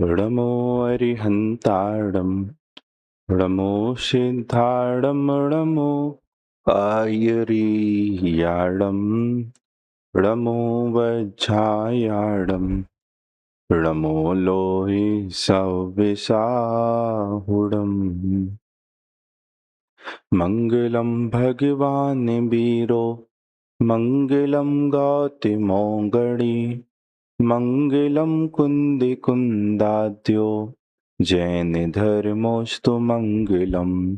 नमो अरिहन्ताणं नमो सिद्धाणं नमो आयरीयाणं नमो वज्रायाणं नमो लोहि सविसाहुडम् मङ्गलं भगवान् वीरो मङ्गलं गौतमोऽगणि मङ्गलं कुन्दिकुन्दाद्यो जैनधर्मोऽस्तु मङ्गलम्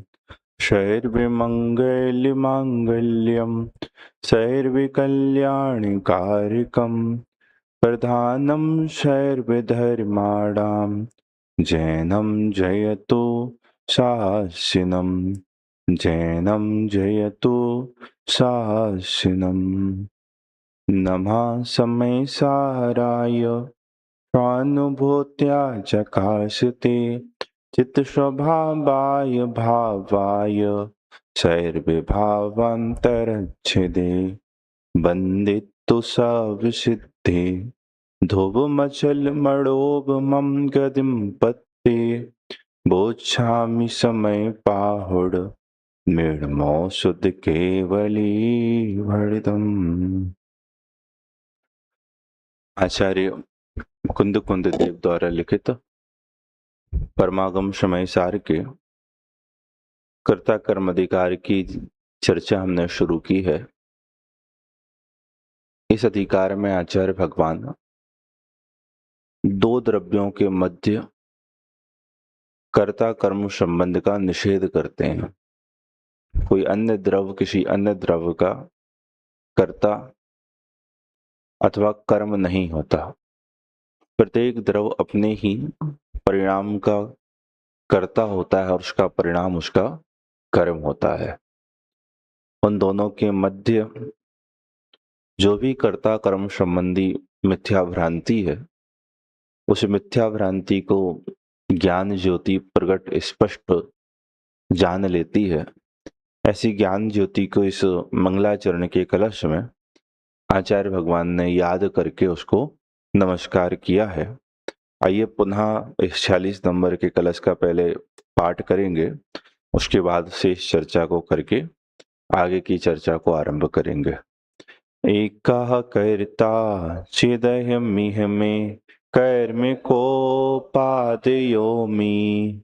सर्वमङ्गलमाङ्गल्यं सर्वकल्याणकारकं प्रधानं सर्वधर्माणां जैनं जयतु शासनम् जैनं जयतु शासनम् नमः समयसाराय स्वानुभूत्या चकाशते चित्स्वभावाय भावाय सर्वभावान्तरच्छिदे वन्दितु सविसिद्धे धुवमचलमणोभमं गतिं पत्ते बोच्छामि समय पाहुड निर्मो शुद्ध केवली भणितम्। आचार्य कुंद कुंद देव द्वारा लिखित परमागम समय सार के कर्ता कर्म अधिकार की चर्चा हमने शुरू की है। इस अधिकार में आचार्य भगवान दो द्रव्यों के मध्य कर्ता कर्म संबंध का निषेध करते हैं। कोई अन्य द्रव्य किसी अन्य द्रव्य का कर्ता अथवा कर्म नहीं होता। प्रत्येक द्रव्य अपने ही परिणाम का कर्ता होता है और उसका परिणाम उसका कर्म होता है। उन दोनों के मध्य जो भी कर्ता कर्म संबंधी मिथ्या भ्रांति है, उस मिथ्या भ्रांति को ज्ञान ज्योति प्रकट स्पष्ट जान लेती है। ऐसी ज्ञान ज्योति को इस मंगलाचरण के कलश में आचार्य भगवान ने याद करके उसको नमस्कार किया है। आइए पुनः इस 46 नंबर के कलश का पहले पाठ करेंगे, उसके बाद शेष चर्चा को करके आगे की चर्चा को आरंभ करेंगे। एकः कर्ता चिदहमिह में कर्म को पादयोमि।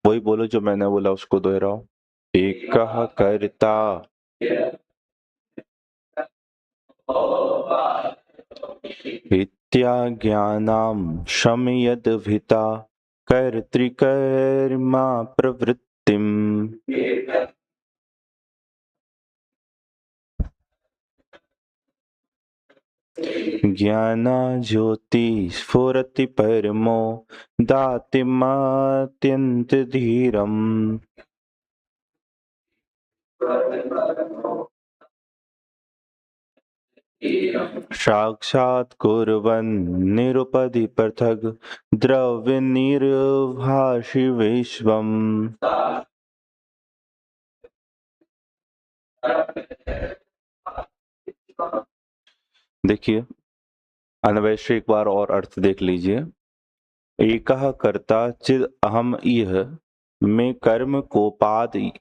वही बोलो जो मैंने बोला, उसको दोहराओ। एकः कर्ता इत्याज्ञानां शमयद्भिता कर्तृकर्मा प्रवृत्तिम्। ज्ञाना ज्योति स्फुरति परमो दातिमात्यंत धीरम। साक्षात् कुर्वन् निरुपधि पृथग् द्रव्य निर्भाषि विश्वम्। देखिए अन्वयस्य एक बार और अर्थ देख लीजिए। एकः कर्ता चिद अहम इह में कर्म कोपादयः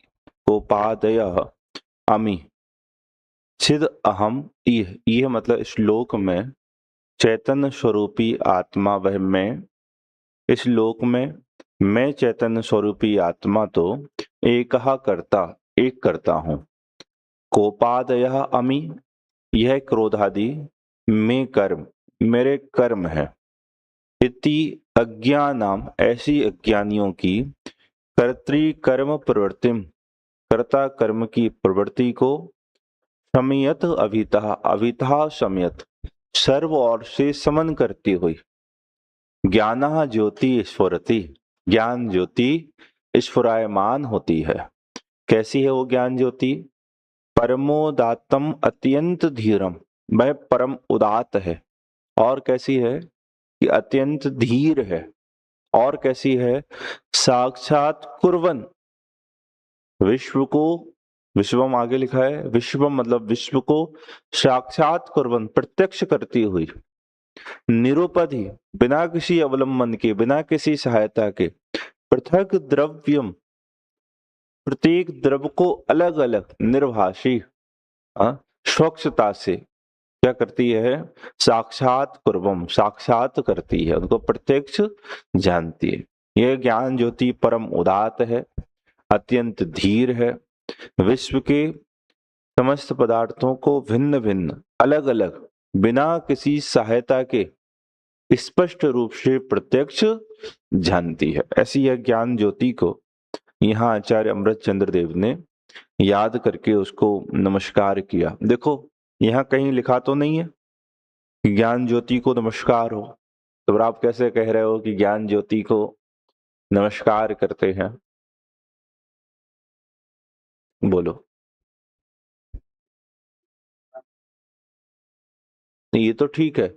अमि। चिद अहम यह मतलब श्लोक में चैतन्य स्वरूपी आत्मा वह मैं, इस लोक में मैं चैतन्य स्वरूपी आत्मा तो एकः कर्ता एक करता हूं। कोपादयः अमि यह क्रोधादि में कर्म मेरे कर्म है। इति अज्ञानाम ऐसी अज्ञानियों की कर्तृकर्म प्रवृत्तिम कर्ता कर्म की प्रवृत्ति को शमयत अभिता अभिता शमयत सर्व ओर से समन करती हुई। ज्ञानः ज्योति स्फुरति ज्ञान ज्योति स्फुरायमान होती है। कैसी है वो ज्ञान ज्योति? परमोदात्तम अत्यंत धीरम वह परम उदात है। और कैसी है कि अत्यंत धीर है। और कैसी है? साक्षात कुर्वन विश्व को, विश्वम आगे लिखा है, विश्वम मतलब विश्व को साक्षात कुर्वन प्रत्यक्ष करती हुई। निरुपधि, बिना किसी अवलंबन के, बिना किसी सहायता के, पृथक द्रव्यम, प्रत्येक द्रव्य को अलग अलग, निर्भाषी, स्वच्छता से क्या करती है, साक्षात कुर्वम, साक्षात करती है, उनको प्रत्यक्ष जानती है। यह ज्ञान ज्योति परम उदात है, अत्यंत धीर है, विश्व के समस्त पदार्थों को भिन्न भिन्न, अलग अलग, बिना किसी सहायता के स्पष्ट रूप से प्रत्यक्ष जानती है। ऐसी यह ज्ञान ज्योति को यहाँ आचार्य अमृतचंद्र देव ने याद करके उसको नमस्कार किया। देखो यहाँ कहीं लिखा तो नहीं है कि ज्ञान ज्योति को नमस्कार हो, तो आप कैसे कह रहे हो कि ज्ञान ज्योति को नमस्कार करते हैं? बोलो। ये तो ठीक है,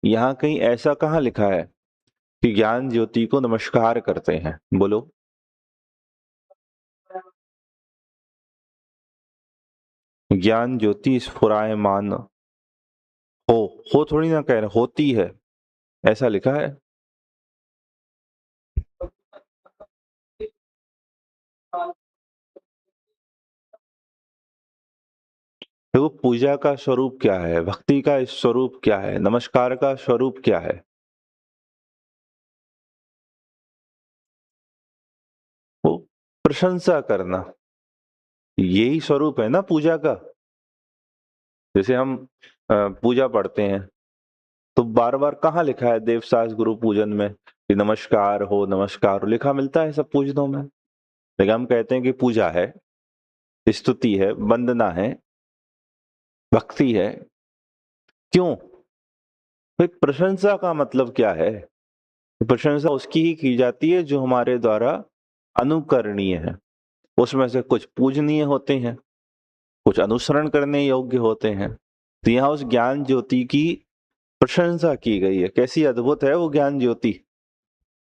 यहाँ कहीं ऐसा कहाँ लिखा है कि ज्ञान ज्योति को नमस्कार करते हैं? बोलो। ज्ञान ज्योति स्फुरायमान हो थोड़ी ना कह रहे, होती है, ऐसा लिखा है। देखो पूजा का स्वरूप क्या है, भक्ति का स्वरूप क्या है, नमस्कार का स्वरूप क्या है? वो प्रशंसा करना, यही स्वरूप है ना पूजा का। जैसे हम पूजा पढ़ते हैं तो बार बार कहाँ लिखा है देवसास गुरु पूजन में कि नमस्कार हो, नमस्कार हो, लिखा मिलता है सब पूजनों में। लेकिन हम कहते हैं कि पूजा है, स्तुति है, वंदना है, भक्ति है। क्यों? तो एक प्रशंसा का मतलब क्या है? प्रशंसा उसकी ही की जाती है जो हमारे द्वारा अनुकरणीय है। उसमें से कुछ पूजनीय होते हैं, कुछ अनुसरण करने योग्य होते हैं। तो यहाँ उस ज्ञान ज्योति की प्रशंसा की गई है। कैसी अद्भुत है वो ज्ञान ज्योति।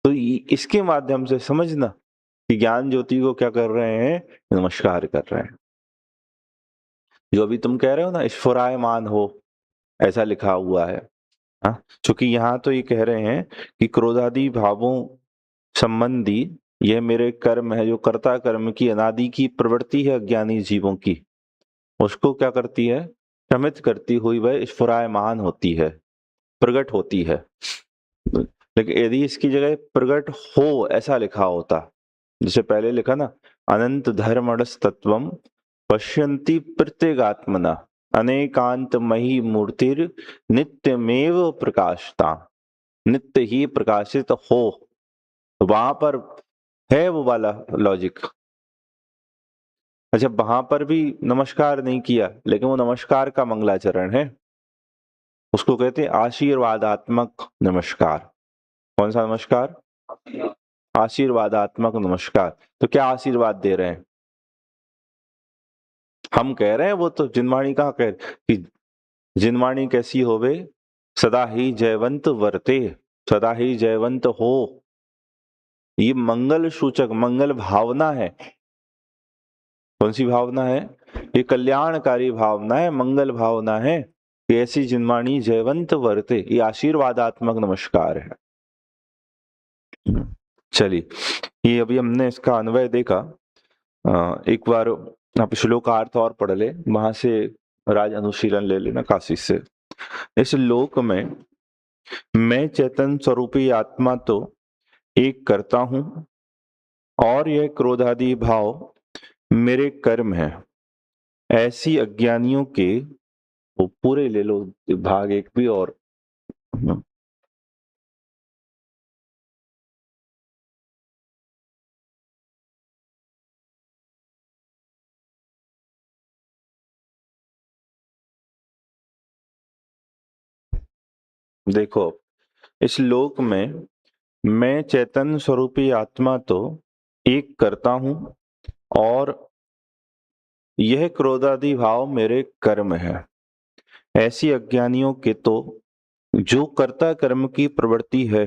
तो इसके माध्यम से समझना कि ज्ञान ज्योति को क्या कर रहे हैं, नमस्कार कर रहे हैं। जो अभी तुम कह रहे हो ना, स्फुरायमान हो, ऐसा लिखा हुआ है। चूंकि यहाँ तो ये कह रहे हैं कि क्रोधादि भावों संबंधी यह मेरे कर्म है, जो कर्ता कर्म की अनादि की प्रवृत्ति है अज्ञानी जीवों की, उसको क्या करती है, शमित करती हुई वह स्फुरायमान होती है, प्रकट होती है। लेकिन यदि इसकी जगह प्रकट हो ऐसा लिखा होता, जैसे पहले लिखा ना, अनंत धर्मणस तत्वम पश्यन्ति प्रत्यगात्मना अनेकांत मही मूर्तिर नित्यमेव प्रकाशता, नित्य ही प्रकाशित हो, वहां पर है वो वाला लॉजिक। अच्छा, वहां पर भी नमस्कार नहीं किया, लेकिन वो नमस्कार का मंगलाचरण है, उसको कहते हैं आशीर्वादात्मक नमस्कार। कौन सा नमस्कार? आशीर्वादात्मक नमस्कार। तो क्या आशीर्वाद दे रहे हैं? हम कह रहे हैं, वो तो जिनवाणी कहाँ कह कि जिनवाणी कैसी होवे, सदा ही जयवंत वर्ते, सदा ही जयवंत हो। ये मंगल सूचक, मंगल भावना है। कौन सी भावना है? ये कल्याणकारी भावना है, मंगल भावना है। ऐसी जिनवाणी जयवंत वर्ते, ये आशीर्वादात्मक नमस्कार है। चलिए, ये अभी हमने इसका अन्वय देखा। एक बार आप श्लोक का अर्थ और पढ़ ले, वहां से राज अनुशीलन ले लेना काशी से। इस लोक में मैं चैतन्य स्वरूपी आत्मा तो एक करता हूं, और यह क्रोधादि भाव मेरे कर्म है। ऐसी अज्ञानियों के, वो पूरे ले लो भाग एक भी, और देखो, इस लोक में मैं चैतन्य स्वरूपी आत्मा तो एक करता हूं, और यह क्रोधादि भाव मेरे कर्म है। ऐसी अज्ञानियों के तो जो कर्ता कर्म की प्रवृत्ति है,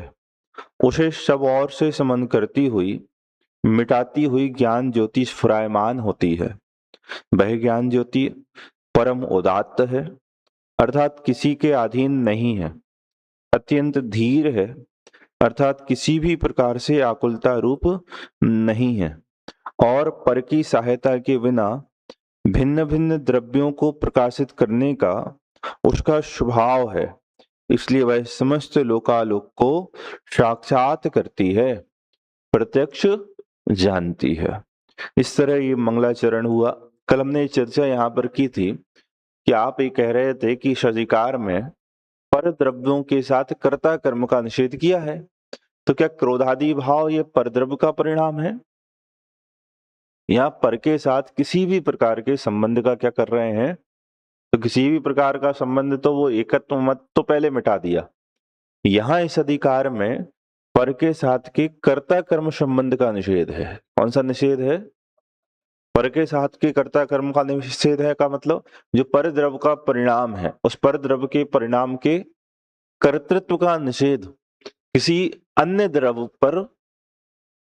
उसे सब और से समन करती हुई, मिटाती हुई ज्ञान ज्योति स्फुरायमान होती है। वह ज्ञान ज्योति परम उदात्त है, अर्थात किसी के अधीन नहीं है, अत्यंत धीर है, अर्थात किसी भी प्रकार से आकुलता रूप नहीं है, और पर की सहायता के बिना भिन्न भिन्न द्रव्यों को प्रकाशित करने का उसका स्वभाव है, इसलिए वह समस्त लोकालोक को साक्षात करती है, प्रत्यक्ष जानती है। इस तरह ये मंगलाचरण हुआ। कल हमने चर्चा यहाँ पर की थी कि आप ये कह रहे थे कि सधिकार में पर द्रव्यों के साथ कर्ता कर्म का निषेध किया है, तो क्या क्रोधादि भाव ये परद्रव्य का परिणाम है? यहाँ पर के साथ किसी भी प्रकार के संबंध का क्या कर रहे हैं? तो किसी भी प्रकार का संबंध तो वो एकत्व मत तो पहले मिटा दिया। यहाँ इस अधिकार में पर के साथ के कर्ता कर्म संबंध का निषेध है। कौन सा निषेध है? पर के साथ के कर्ता कर्म का निषेध है का मतलब जो पर द्रव्य का परिणाम है, उस पर द्रव्य के परिणाम के कर्तृत्व का निषेध किसी अन्य द्रव्य पर,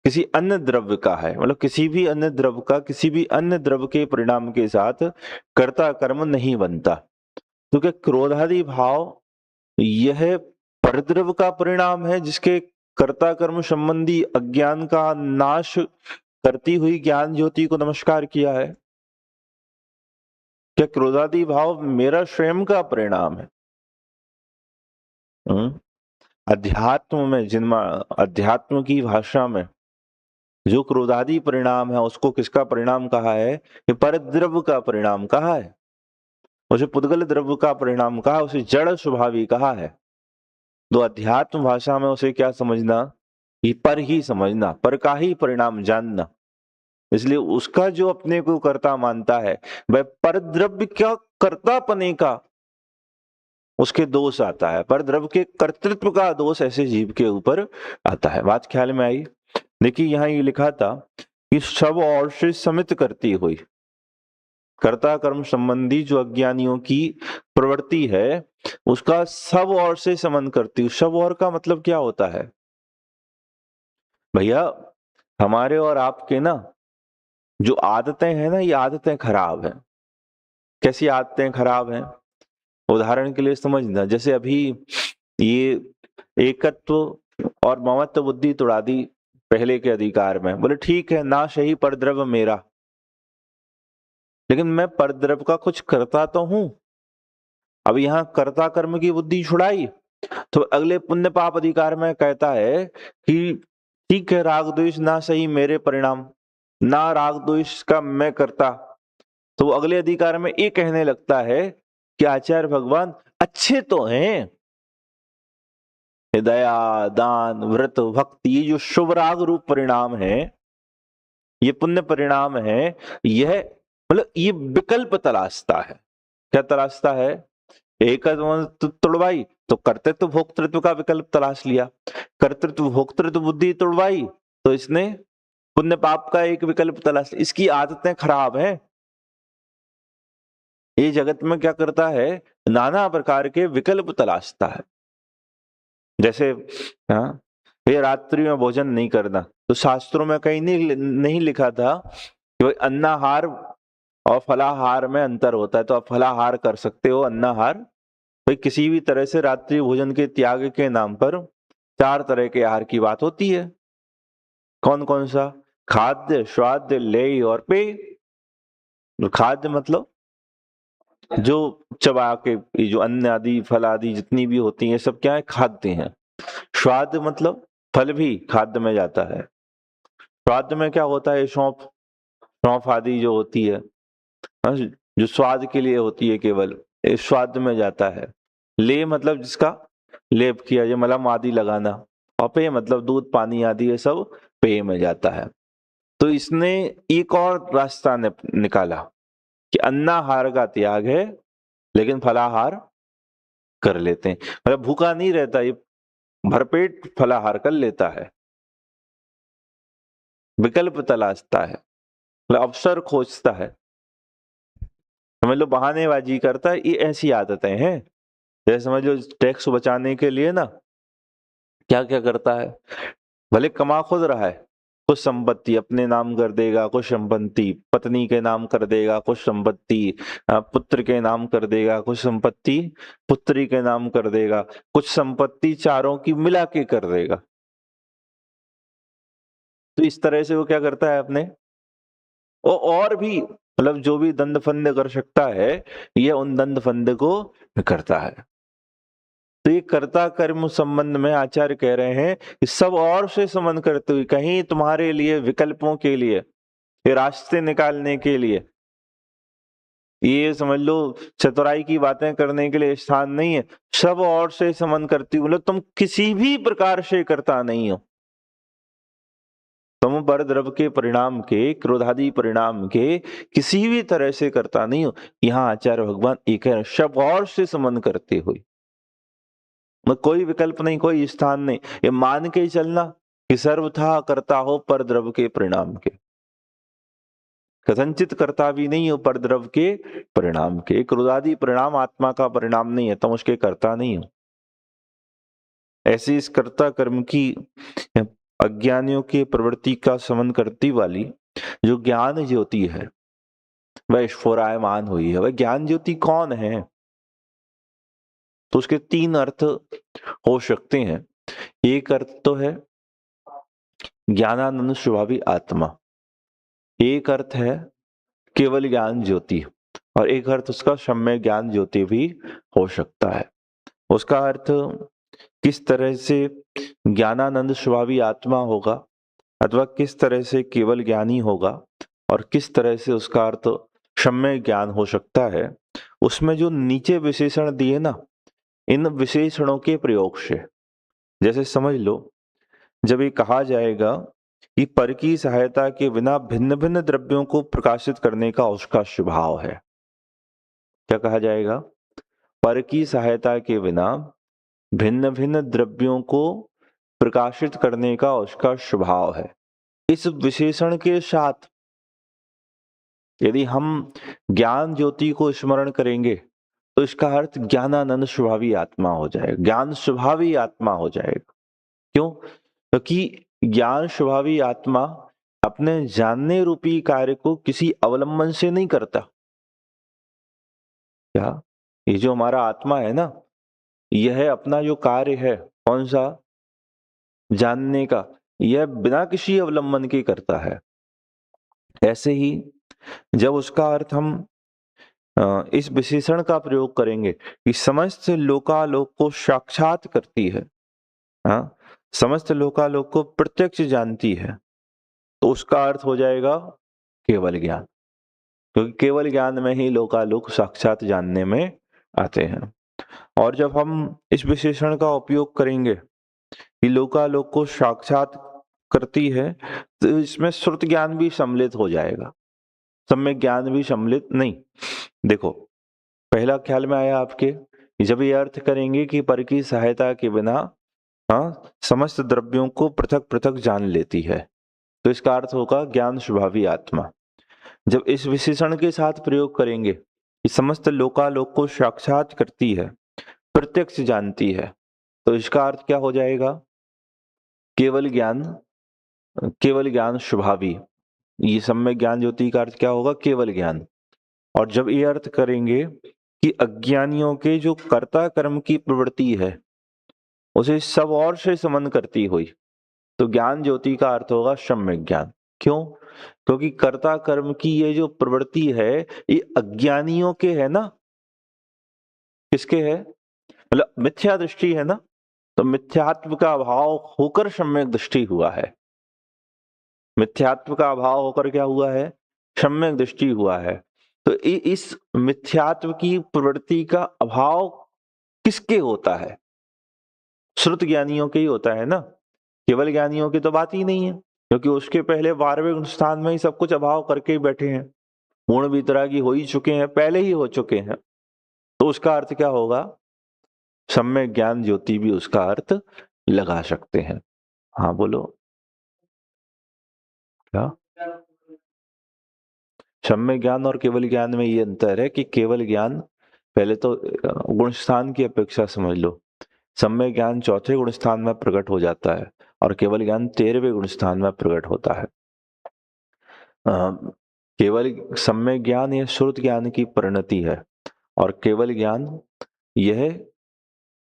किसी अन्य द्रव्य का है, मतलब किसी भी अन्य द्रव्य का किसी भी अन्य द्रव्य के परिणाम के साथ कर्ता कर्म नहीं बनता। तो क्या क्रोधादि भाव यह परद्रव्य का परिणाम है जिसके कर्ता कर्म संबंधी अज्ञान का नाश करती हुई ज्ञान ज्योति को नमस्कार किया है? क्या क्रोधादि भाव मेरा स्वयं का परिणाम है? अध्यात्म में, जिनमा अध्यात्म की भाषा में जो क्रोधादि परिणाम है उसको किसका परिणाम कहा है? ये परद्रव्य का परिणाम कहा है। उसे पुद्गल द्रव्य का परिणाम कहा, उसे जड़ स्वभावी कहा है। तो अध्यात्म भाषा में उसे क्या समझना? ये पर ही समझना, पर का ही परिणाम जानना। इसलिए उसका जो अपने को कर्ता मानता है वह परद्रव्य क्या कर्तापने का उसके दोष आता है, परद्रव्य के कर्तृत्व का दोष ऐसे जीव के ऊपर आता है। बात ख्याल में आई? देखिए यहाँ ये लिखा था कि सब और से समित करती हुई, कर्ता कर्म संबंधी जो अज्ञानियों की प्रवृत्ति है उसका सब और से समन करती हुई। सब और का मतलब क्या होता है भैया? हमारे और आपके ना जो आदतें हैं ना, ये आदतें खराब हैं। कैसी आदतें खराब हैं? उदाहरण के लिए समझना, जैसे अभी ये एकत्व और ममत्व बुद्धि तुड़ा दी पहले के अधिकार में, बोले ठीक है ना सही परद्रव्य मेरा, लेकिन मैं परद्रव्य का कुछ करता तो हूं। अब यहाँ कर्ता कर्म की बुद्धि छुड़ाई तो अगले पुण्य पाप अधिकार में कहता है कि ठीक है राग द्वेष ना सही मेरे परिणाम, ना राग द्वेष का मैं करता। तो वो अगले अधिकार में ये कहने लगता है कि आचार्य भगवान अच्छे तो हैं, दया दान व्रत भक्ति ये जो शुभ राग रूप परिणाम है, ये पुण्य परिणाम है, यह मतलब ये विकल्प तलाशता है। क्या तलाशता है? एक तुड़वाई तो कर्तृत्व भोक्तृत्व का विकल्प तलाश लिया, कर्तृत्व भोक्तृत्व बुद्धि तुड़वाई तो इसने पुण्य पाप का एक विकल्प तलाश। इसकी आदतें खराब हैं। ये जगत में क्या करता है? नाना प्रकार के विकल्प तलाशता है। जैसे हाँ, ये रात्रि में भोजन नहीं करना, तो शास्त्रों में कहीं नहीं लिखा था कि भाई अन्नाहार और फलाहार में अंतर होता है, तो आप फलाहार कर सकते हो, अन्नाहार भाई किसी भी तरह से रात्रि भोजन के त्याग के नाम पर 4 तरह के आहार की बात होती है। कौन कौन सा? खाद्य, स्वाद्य, लेय और पेय। खाद्य मतलब जो चबा के, ये जो अन्न आदि फल आदि जितनी भी होती हैं सब क्या है? खाद्य हैं। स्वाद मतलब फल भी खाद्य में जाता है। स्वाद में क्या होता है? सौंफ, सौंफ आदि जो होती है जो स्वाद के लिए होती है केवल, इस स्वाद में जाता है। ले मतलब जिसका लेप किया जाए, मलम आदि लगाना। और पेय मतलब दूध पानी आदि ये सब पेय में जाता है। तो इसने एक और रास्ता निकाला कि अन्नाहार का त्याग है लेकिन फलाहार कर लेते हैं, मतलब भूखा नहीं रहता, ये भरपेट फलाहार कर लेता है। विकल्प तलाशता है, मतलब अवसर खोजता है, समझ लो बहानेबाजी करता है। ये ऐसी आदतें हैं। जैसे समझ लो टैक्स बचाने के लिए ना क्या क्या करता है, भले कमा खुद रहा है कुछ संपत्ति अपने नाम कर देगा, कुछ संपत्ति पत्नी के नाम कर देगा, कुछ संपत्ति पुत्र के नाम कर देगा, कुछ संपत्ति पुत्री के नाम कर देगा, कुछ संपत्ति चारों की मिला के कर देगा। तो इस तरह से वो क्या करता है अपने और भी मतलब जो भी दंड फंद कर सकता है, ये उन दंड फंद को करता है। तो ये कर्ता कर्म संबंध में आचार्य कह रहे हैं कि सब और से संबंध करते हुए कहीं तुम्हारे लिए विकल्पों के लिए, ये रास्ते निकालने के लिए, ये समझ लो चतुराई की बातें करने के लिए स्थान नहीं है। सब और से संबंध करती हुई मतलब तुम किसी भी प्रकार से करता नहीं हो, तुम परद्रव्य के परिणाम के, क्रोधादि परिणाम के किसी भी तरह से करता नहीं हो। यहाँ आचार्य भगवान एक है, सब और से संबंध करते हुए, कोई विकल्प नहीं, कोई स्थान नहीं, ये मान के ही चलना कि सर्वथा करता हो परद्रव्य के परिणाम के, कथनचित करता भी नहीं हो परद्रव्य के परिणाम के। क्रोधादि परिणाम आत्मा का परिणाम नहीं है, तुम उसके करता नहीं हो। ऐसी इस कर्ता कर्म की अज्ञानियों की प्रवृत्ति का समन करती वाली जो ज्ञान ज्योति है वह स्फुरायमान हुई है। वह ज्ञान ज्योति कौन है? तो उसके तीन अर्थ हो सकते हैं। एक अर्थ तो है ज्ञानानंद स्वभावी आत्मा, एक अर्थ है केवल ज्ञान ज्योति, और एक अर्थ उसका सम्यक ज्ञान ज्योति भी हो सकता है। उसका अर्थ किस तरह से ज्ञानानंद स्वभावी आत्मा होगा अथवा किस तरह से केवल ज्ञानी होगा और किस तरह से उसका अर्थ सम्यक ज्ञान हो सकता है, उसमें जो नीचे विशेषण दिए ना, इन विशेषणों के प्रयोग से, जैसे समझ लो जब ये कहा जाएगा कि पर की सहायता के बिना भिन्न भिन्न द्रव्यों को प्रकाशित करने का उसका स्वभाव है। क्या कहा जाएगा? पर की सहायता के बिना भिन्न भिन्न द्रव्यों को प्रकाशित करने का उसका स्वभाव है। इस विशेषण के साथ यदि हम ज्ञान ज्योति को स्मरण करेंगे तो इसका अर्थ ज्ञानानंद स्वभावी आत्मा हो जाएगा, ज्ञान स्वभावी आत्मा हो जाएगा। क्यों? क्योंकि ज्ञान स्वभावी आत्मा अपने जानने रूपी कार्य को किसी अवलंबन से नहीं करता। क्या? ये जो हमारा आत्मा है ना, यह अपना जो कार्य है कौन सा? जानने का, यह बिना किसी अवलंबन के करता है। ऐसे ही जब उसका अर्थ हम इस विशेषण का प्रयोग करेंगे कि समस्त लोकालोक को साक्षात करती है, हाँ, समस्त लोकालोक को प्रत्यक्ष जानती है, तो उसका अर्थ हो जाएगा केवल ज्ञान, क्योंकि केवल ज्ञान में ही लोकालोक साक्षात जानने में आते हैं। और जब हम इस विशेषण का उपयोग करेंगे कि लोकालोक को साक्षात करती है, तो इसमें श्रुत ज्ञान भी सम्मिलित हो जाएगा, सम्यक ज्ञान भी सम्मिलित नहीं। देखो पहला ख्याल में आया आपके, जब ये अर्थ करेंगे कि पर की सहायता के बिना समस्त द्रव्यों को पृथक पृथक जान लेती है, तो इसका अर्थ होगा ज्ञान स्वभावी आत्मा। जब इस विशेषण के साथ प्रयोग करेंगे कि समस्त लोकालोक को साक्षात करती है, प्रत्यक्ष जानती है, तो इसका अर्थ क्या हो जाएगा? केवल ज्ञान स्वभावी। ये सम्यक ज्ञान ज्योति का अर्थ क्या होगा? केवल ज्ञान। और जब ये अर्थ करेंगे कि अज्ञानियों के जो कर्ता कर्म की प्रवृत्ति है उसे सब और से संबंध करती हुई, तो ज्ञान ज्योति का अर्थ होगा सम्यक ज्ञान। क्यों? क्योंकि कर्ता कर्म की ये जो प्रवृत्ति है ये अज्ञानियों के है ना, किसके है? मतलब मिथ्या दृष्टि है ना, तो मिथ्यात्व का अभाव होकर सम्यक दृष्टि हुआ है। मिथ्यात्व का अभाव होकर क्या हुआ है? सम्यक दृष्टि हुआ है। तो इस मिथ्यात्व की प्रवृत्ति का अभाव किसके होता है? श्रुत ज्ञानियों के ही होता है ना, केवल ज्ञानियों की तो बात ही नहीं है, क्योंकि उसके पहले 12वें स्थान में ही सब कुछ अभाव करके ही बैठे हैं, पूर्ण वितरागी हो ही चुके हैं, पहले ही हो चुके हैं। तो उसका अर्थ क्या होगा? सम्यक ज्ञान ज्योति भी उसका अर्थ लगा सकते हैं। हाँ बोलो क्या? सम्यक ज्ञान और केवल ज्ञान में ये अंतर है कि केवल ज्ञान पहले तो गुण स्थान की अपेक्षा समझ लो, सम्यक ज्ञान चौथे गुण स्थान में प्रकट हो जाता है और केवल ज्ञान 13वें गुण स्थान में प्रकट होता है। केवल सम्यक ज्ञान यह श्रुत ज्ञान की परिणति है और केवल ज्ञान यह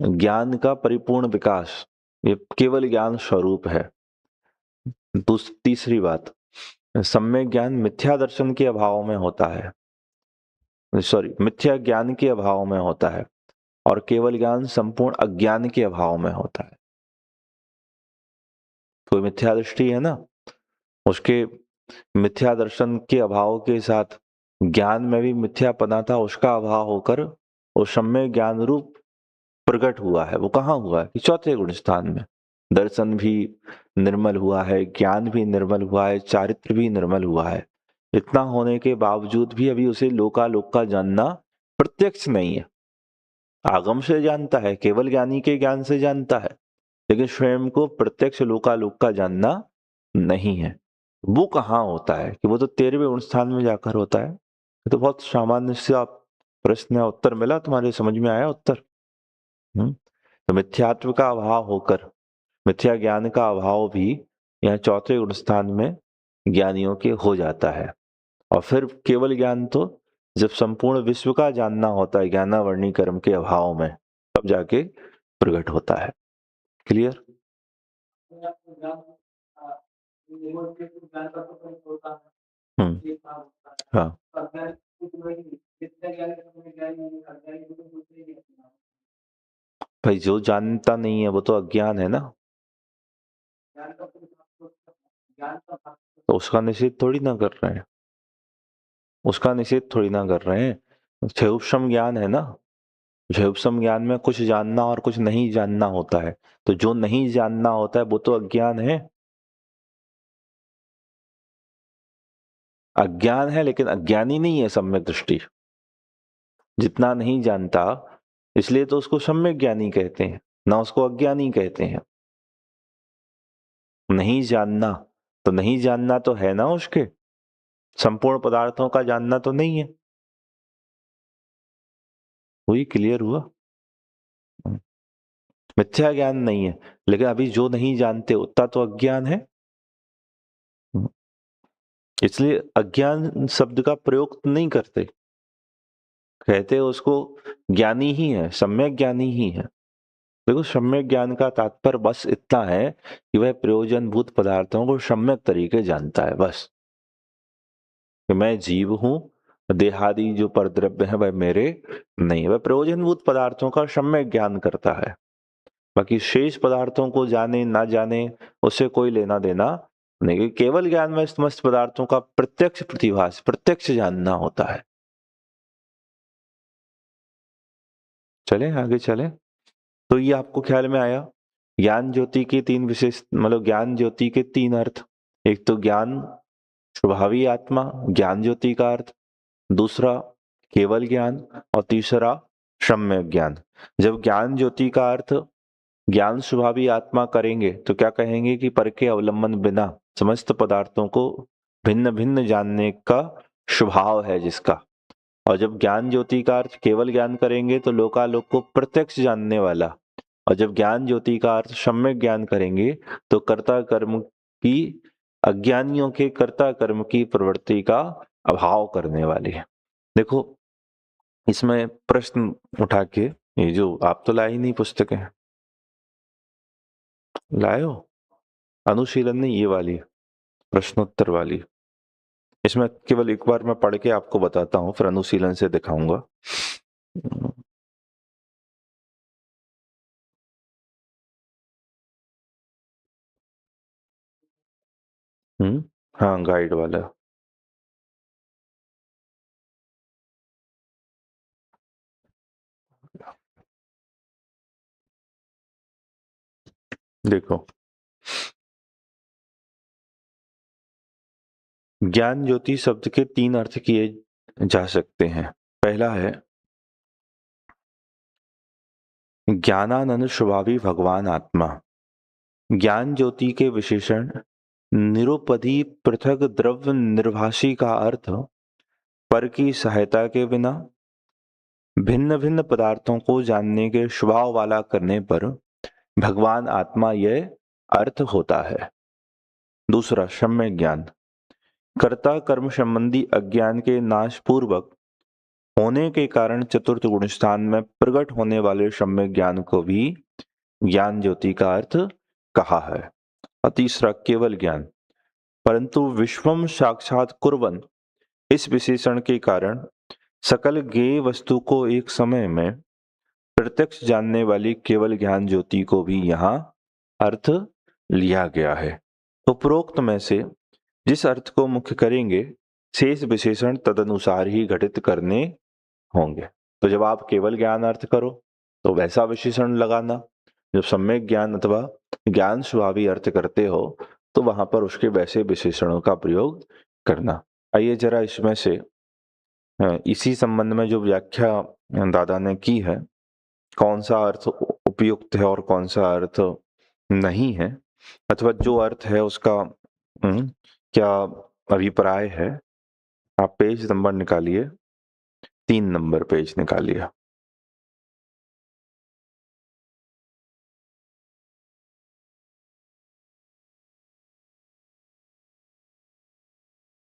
ज्ञान का परिपूर्ण विकास, ये केवल ज्ञान स्वरूप है। तीसरी बात, सम्यक ज्ञान मिथ्या दर्शन के अभाव में होता है, मिथ्या ज्ञान के अभाव में होता है और केवल ज्ञान संपूर्ण अज्ञान के अभाव में होता है। कोई मिथ्या दृष्टि है ना, उसके मिथ्या दर्शन के अभाव के साथ ज्ञान में भी मिथ्यापना था, उसका अभाव होकर वो सम्यक ज्ञान रूप प्रकट हुआ है। वो कहाँ हुआ है कि चौथे गुण स्थान में। दर्शन भी निर्मल हुआ है, ज्ञान भी निर्मल हुआ है, चारित्र भी निर्मल हुआ है। इतना होने के बावजूद भी अभी उसे लोकालोक का जानना प्रत्यक्ष नहीं है। आगम से जानता है, केवल ज्ञानी के ज्ञान से जानता है, लेकिन स्वयं को प्रत्यक्ष लोकालोक का जानना नहीं है। वो कहाँ होता है कि वो तो 13वें गुण स्थान में जाकर होता है। तो बहुत सामान्य सा प्रश्न है, उत्तर मिला, तुम्हारे समझ में आया उत्तर? तो मिथ्यात्व का अभाव होकर मिथ्या ज्ञान का अभाव भी यहाँ चौथे गुण स्थान में ज्ञानियों के हो जाता है। और फिर केवल ज्ञान तो जब संपूर्ण विश्व का जानना होता है ज्ञानावर्णी कर्म के अभाव में, तब जाके प्रकट होता है। क्लियर? हाँ, भाई जो जानता नहीं है वो तो अज्ञान है ना, तो उसका निषेध थोड़ी ना कर रहे हैं, उसका निषेध थोड़ी ना कर रहे हैं। क्षयोपम ज्ञान है ना, क्षयोपम ज्ञान में कुछ जानना और कुछ नहीं जानना होता है, तो जो नहीं जानना होता है वो तो अज्ञान है। अज्ञान है लेकिन अज्ञानी नहीं है सम्यक दृष्टि, जितना नहीं जानता इसलिए तो उसको सम्यक ज्ञानी कहते हैं, ना उसको अज्ञानी कहते हैं। नहीं जानना तो नहीं जानना तो है ना, उसके संपूर्ण पदार्थों का जानना तो नहीं है। वही क्लियर हुआ। मिथ्या ज्ञान नहीं है, लेकिन अभी जो नहीं जानते उतना तो अज्ञान है, इसलिए अज्ञान शब्द का प्रयोग नहीं करते, कहते उसको ज्ञानी ही है, सम्यक ज्ञानी ही है। देखो सम्यक ज्ञान का तात्पर्य बस इतना है कि वह प्रयोजनभूत पदार्थों को सम्यक तरीके जानता है, बस कि मैं जीव हूं, देहादि जो परद्रव्य है वह मेरे नहीं, वह प्रयोजनभूत पदार्थों का सम्यक ज्ञान करता है। बाकी शेष पदार्थों को जाने ना जाने उससे कोई लेना देना नहीं, केवल ज्ञान में समस्त पदार्थों का प्रत्यक्ष प्रतिभास, प्रत्यक्ष जानना होता है। चले आगे चले, तो ये आपको ख्याल में आया ज्ञान ज्योति के तीन विशेष, मतलब ज्ञान ज्योति के तीन अर्थ। एक तो ज्ञान स्वभावी आत्मा, ज्ञान ज्योति का अर्थ, दूसरा केवल ज्ञान और तीसरा सम्यक ज्ञान। जब ज्ञान ज्योति का अर्थ ज्ञान स्वभावी आत्मा करेंगे तो क्या कहेंगे कि पर के अवलंबन बिना समस्त पदार्थों को भिन्न भिन्न जानने का स्वभाव है जिसका। और जब ज्ञान ज्योति का अर्थ केवल ज्ञान करेंगे तो लोकालोक को प्रत्यक्ष जानने वाला। और जब ज्ञान ज्योति का अर्थ सम्यक ज्ञान करेंगे तो कर्ता कर्म की, अज्ञानियों के कर्ता कर्म की प्रवृत्ति का अभाव करने वाले हैं। देखो इसमें प्रश्न उठा के, ये जो आप तो लाए ही नहीं पुस्तकें, लाए हो अनुशीलन नहीं, ये वाली प्रश्नोत्तर वाली, इसमें केवल एक बार मैं पढ़ के आपको बताता हूँ, फिर अनुशीलन से दिखाऊंगा। हाँ गाइड वाला। देखो ज्ञान ज्योति शब्द के तीन अर्थ किए जा सकते हैं। पहला है ज्ञानानंद स्वभावी भगवान आत्मा। ज्ञान ज्योति के विशेषण निरुपधि पृथक द्रव्य निर्भाषी का अर्थ पर की सहायता के बिना भिन्न भिन्न पदार्थों को जानने के स्वभाव वाला करने पर भगवान आत्मा यह अर्थ होता है। दूसरा, सम्यक ज्ञान। कर्ता कर्म संबंधी अज्ञान के नाश पूर्वक होने के कारण चतुर्थ गुण स्थान में प्रकट होने वाले सम्यक ज्ञान को भी ज्ञान ज्योति का अर्थ कहा है। और तीसरा, केवल ज्ञान। परंतु विश्वम साक्षात कुर्वन् इस विशेषण के कारण सकल ज्ञेय वस्तु को एक समय में प्रत्यक्ष जानने वाली केवल ज्ञान ज्योति को भी यहाँ अर्थ लिया गया है। उपरोक्त में से जिस अर्थ को मुख्य करेंगे, शेष विशेषण तदनुसार ही घटित करने होंगे। तो जब आप केवल ज्ञान अर्थ करो तो वैसा विशेषण लगाना, जब सम्यक ज्ञान अथवा ज्ञान स्वभावी अर्थ करते हो तो वहां पर उसके वैसे विशेषणों का प्रयोग करना। आइए जरा इसमें से इसी संबंध में जो व्याख्या दादा ने की है, कौन सा अर्थ उपयुक्त है और कौन सा अर्थ नहीं है, अथवा जो अर्थ है उसका क्या अभिप्राय है, आप पेज नंबर निकालिए, 3 नंबर पेज निकालिए।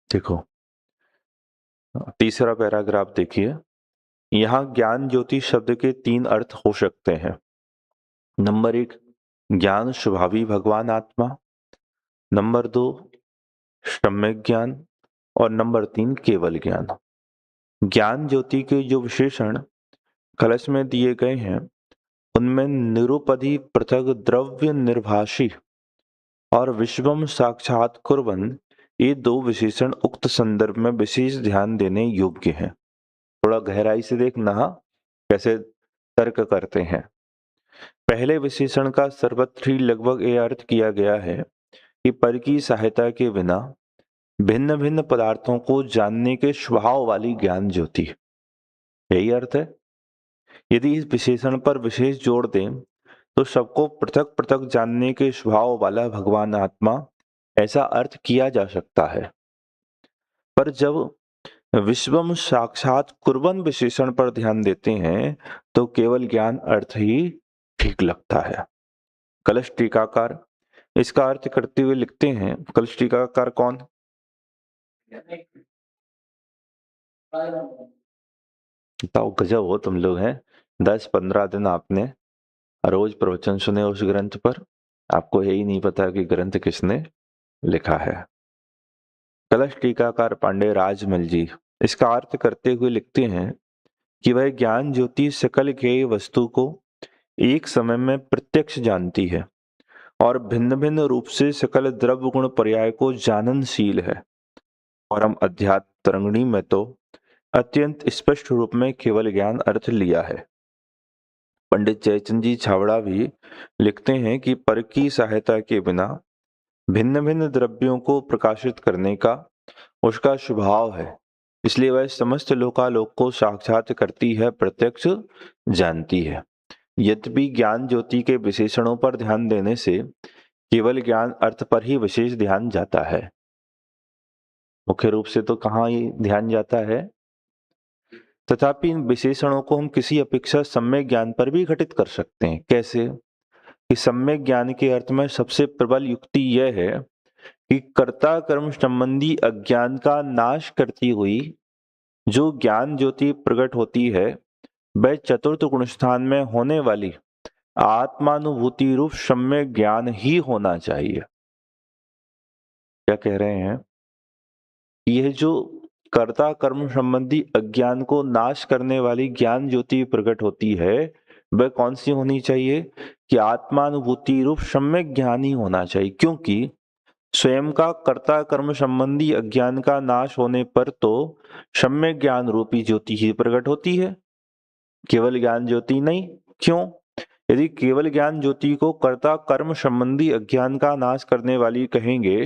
देखो, तीसरा पैराग्राफ देखिए। यहाँ ज्ञान ज्योति शब्द के 3 अर्थ हो सकते हैं। नंबर 1, ज्ञान स्वभावी भगवान आत्मा। नंबर 2, सम्यक ज्ञान। और नंबर 3, केवल ज्ञान। ज्ञान ज्योति के जो विशेषण कलश में दिए गए हैं उनमें निरुपधि पृथक द्रव्य निर्भाषी और विश्वम साक्षात कुर्वन् ये 2 विशेषण उक्त संदर्भ में विशेष ध्यान देने योग्य हैं। थोड़ा गहराई से देखना कैसे तर्क करते हैं। पहले विशेषण का सर्वत्र ही लगभग ये अर्थ किया गया है कि पर की सहायता के बिना भिन्न भिन्न पदार्थों को जानने के स्वभाव वाली ज्ञान ज्योति, यही अर्थ है। यदि इस विशेषण पर विशेष जोर दें तो सबको पृथक पृथक जानने के स्वभाव वाला भगवान आत्मा, ऐसा अर्थ किया जा सकता है। पर जब विश्वम साक्षात कुर्वन् विशेषण पर ध्यान देते हैं तो केवल ज्ञान अर्थ ही ठीक लगता है। कलश टीकाकार इसका अर्थ करते हुए लिखते हैं, कलश टीकाकार कौन? बताओ, गजब हो तुम लोग हैं। 10-15 दिन आपने रोज प्रवचन सुने उस ग्रंथ पर, आपको यही नहीं पता कि ग्रंथ किसने लिखा है। कलश टीकाकार पांडे राजमल जी इसका अर्थ करते हुए लिखते हैं कि वह ज्ञान ज्योति सकल ज्ञेय वस्तु को एक समय में प्रत्यक्ष जानती है और भिन्न भिन्न रूप से सकल द्रव्य गुण पर्याय को जाननशील है। और हम अध्यात्म तरंगिणी में तो अत्यंत स्पष्ट रूप में केवल ज्ञान अर्थ लिया है। पंडित जयचंद जी छावड़ा भी लिखते हैं कि पर की सहायता के बिना भिन्न भिन्न द्रव्यों को प्रकाशित करने का उसका स्वभाव है, इसलिए वह समस्त लोकालोक को साक्षात करती है, प्रत्यक्ष जानती है। यद्यपि ज्ञान ज्योति के विशेषणों पर ध्यान देने से केवल ज्ञान अर्थ पर ही विशेष ध्यान जाता है। मुख्य रूप से तो कहाँ ये ध्यान जाता है, तथापि इन विशेषणों को हम किसी अपेक्षा सम्यक ज्ञान पर भी घटित कर सकते हैं। कैसे? कि सम्यक ज्ञान के अर्थ में सबसे प्रबल युक्ति यह है कि कर्ता कर्म संबंधी अज्ञान का नाश करती हुई जो ज्ञान ज्योति प्रकट होती है वह चतुर्थ गुण स्थान में होने वाली आत्मानुभूति रूप सम्यक ज्ञान ही होना चाहिए। क्या कह रहे हैं? यह जो कर्ता कर्म संबंधी अज्ञान को नाश करने वाली ज्ञान ज्योति प्रकट होती है वह कौन सी होनी चाहिए? कि आत्मानुभूति रूप सम्यक ज्ञान ही होना चाहिए, क्योंकि स्वयं का कर्ता कर्म संबंधी अज्ञान का नाश होने पर तो सम्यक ज्ञान रूपी ज्योति ही प्रकट होती है, केवल ज्ञान ज्योति नहीं। क्यों? यदि केवल ज्ञान ज्योति को कर्ता कर्म संबंधी अज्ञान का नाश करने वाली कहेंगे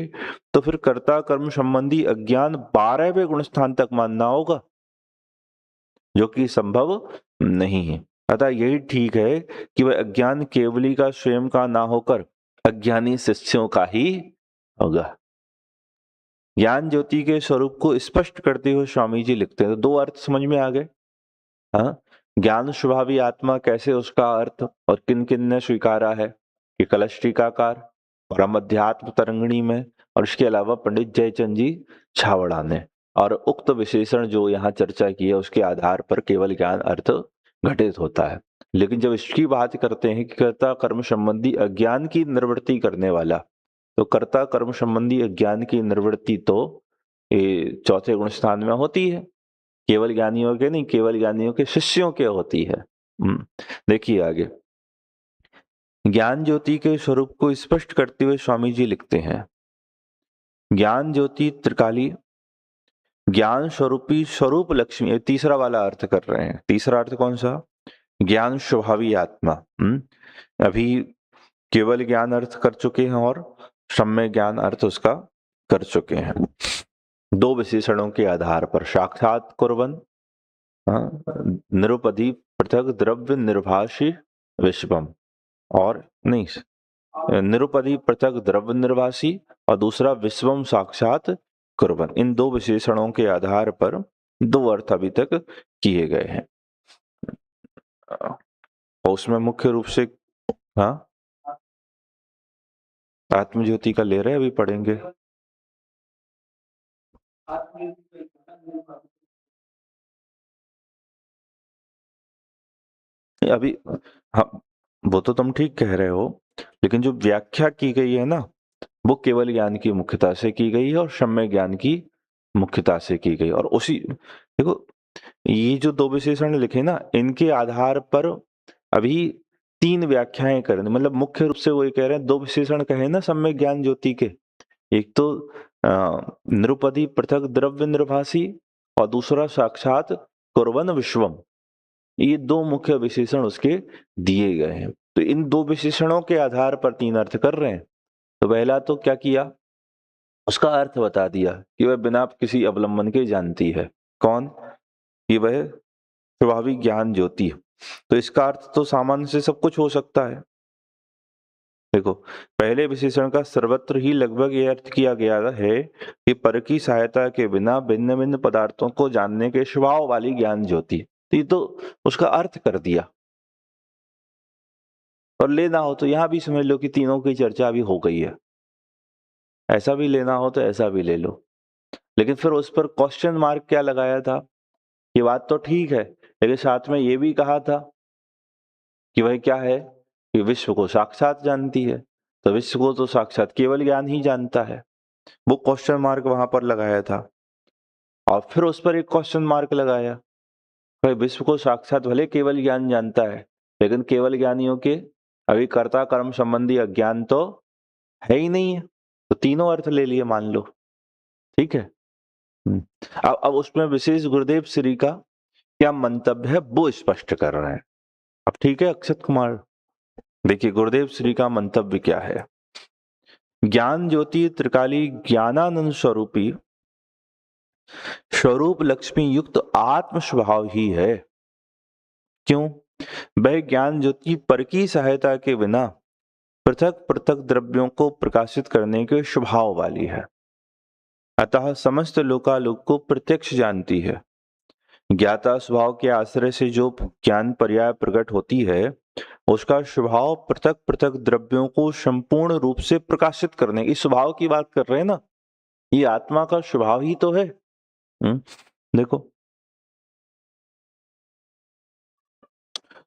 तो फिर कर्ता कर्म संबंधी अज्ञान 12वें गुण स्थान तक मानना होगा, जो कि संभव नहीं है। अतः यही ठीक है कि वह अज्ञान केवली का स्वयं का ना होकर अज्ञानी शिष्यों का ही होगा। ज्ञान ज्योति के स्वरूप को स्पष्ट करते हुए स्वामी जी लिखते हैं, तो 2 अर्थ समझ में आ गए। हाँ, ज्ञान स्वभावी आत्मा कैसे, उसका अर्थ और किन किन ने स्वीकारा है कि कलश टीकाकार, परम अध्यात्म तरंगिणी में, और इसके अलावा पंडित जयचंद जी छावड़ा ने। और उक्त विशेषण जो यहाँ चर्चा की है उसके आधार पर केवल ज्ञान अर्थ घटित होता है। लेकिन जब इसकी बात करते हैं कि कर्ता कर्म संबंधी अज्ञान की निवृत्ति करने वाला, तो कर्ता कर्म संबंधी अज्ञान की निवृत्ति तो ये चौथे गुण स्थान में होती है, केवल ज्ञानियों के नहीं, केवल ज्ञानियों के शिष्यों के होती है। देखिए आगे, ज्ञान ज्योति के स्वरूप को स्पष्ट करते हुए स्वामी जी लिखते हैं, ज्ञान ज्योति त्रिकाली ज्ञान स्वरूपी स्वरूप लक्ष्मी, ये तीसरा वाला अर्थ कर रहे हैं। तीसरा अर्थ कौन सा? ज्ञान स्वभावी आत्मा। अभी केवल ज्ञान अर्थ कर चुके हैं और सम्य ज्ञान अर्थ उसका कर चुके हैं। दो विशेषणों के आधार पर, साक्षात कुर्बन निरुपधि पृथक द्रव्य निर्भाषी विश्वम, और नहीं, निरुपधि पृथक द्रव्य निर्भाषी और दूसरा विश्वम साक्षात कुर्बन। इन दो विशेषणों के आधार पर दो अर्थ अभी तक किए गए हैं। और उसमें मुख्य रूप से आत्मज्योति का ले रहे हैं, अभी पढ़ेंगे। अभी हाँ, वो तो तुम ठीक कह रहे हो, लेकिन जो व्याख्या की गई है ना, वो केवल ज्ञान की मुख्यता से की गई है और सम्य ज्ञान की मुख्यता से की गई। और उसी देखो, ये जो दो विशेषण लिखे ना, इनके आधार पर अभी तीन व्याख्याएं करनी, मतलब मुख्य रूप से वो ये कह रहे हैं, दो विशेषण कहे ना सम्य ज्ञान ज्योति के, एक तो निरुपधि पृथक द्रव्य निर्भासी और दूसरा साक्षात कुर्बन विश्वम। ये दो मुख्य विशेषण उसके दिए गए हैं। तो इन दो विशेषणों के आधार पर तीन अर्थ कर रहे हैं। तो पहला तो क्या किया, उसका अर्थ बता दिया कि वह बिना किसी अवलंबन के जानती है। कौन? कि वह स्वाभाविक ज्ञान ज्योति। तो इसका अर्थ तो सामान्य से सब कुछ हो सकता है। देखो, पहले विशेषण का सर्वत्र ही लगभग यह अर्थ किया गया है कि पर की सहायता के बिना भिन्न भिन्न पदार्थों को जानने के स्वभाव वाली ज्ञान ज्योति। ये तो उसका अर्थ कर दिया। और लेना हो तो यहां भी समझ लो कि तीनों की चर्चा अभी हो गई है। ऐसा भी लेना हो तो ऐसा भी ले लो, लेकिन फिर उस पर क्वेश्चन मार्क क्या लगाया था? ये बात तो ठीक है, लेकिन साथ में ये भी कहा था कि वह क्या है कि विश्व को साक्षात जानती है। तो विश्व को तो साक्षात केवल ज्ञान ही जानता है, वो क्वेश्चन मार्क वहां पर लगाया था। और फिर उस पर एक क्वेश्चन मार्क लगाया, भाई विश्व को साक्षात भले केवल ज्ञान जानता है, लेकिन केवल ज्ञानियों के अभी कर्ता कर्म संबंधी अज्ञान तो है ही नहीं है। तो तीनों अर्थ ले लिए, मान लो, ठीक है। अब उसमें विशेष गुरुदेव श्री का क्या मंतव्य है वो स्पष्ट कर रहे हैं। अब ठीक है अक्षत कुमार, देखिए गुरुदेव श्री का मंतव्य क्या है। ज्ञान ज्योति त्रिकाली ज्ञानानंद स्वरूपी स्वरूप लक्ष्मी युक्त आत्म स्वभाव ही है। क्यों? वह ज्ञान ज्योति पर की सहायता के बिना पृथक पृथक द्रव्यों को प्रकाशित करने के स्वभाव वाली है, अतः समस्त लोकालोक को प्रत्यक्ष जानती है। ज्ञाता स्वभाव के आश्रय से जो ज्ञान पर्याय प्रकट होती है, उसका स्वभाव पृथक पृथक द्रव्यों को संपूर्ण रूप से प्रकाशित करने, इस स्वभाव की बात कर रहे हैं ना, ये आत्मा का स्वभाव ही तो है। देखो,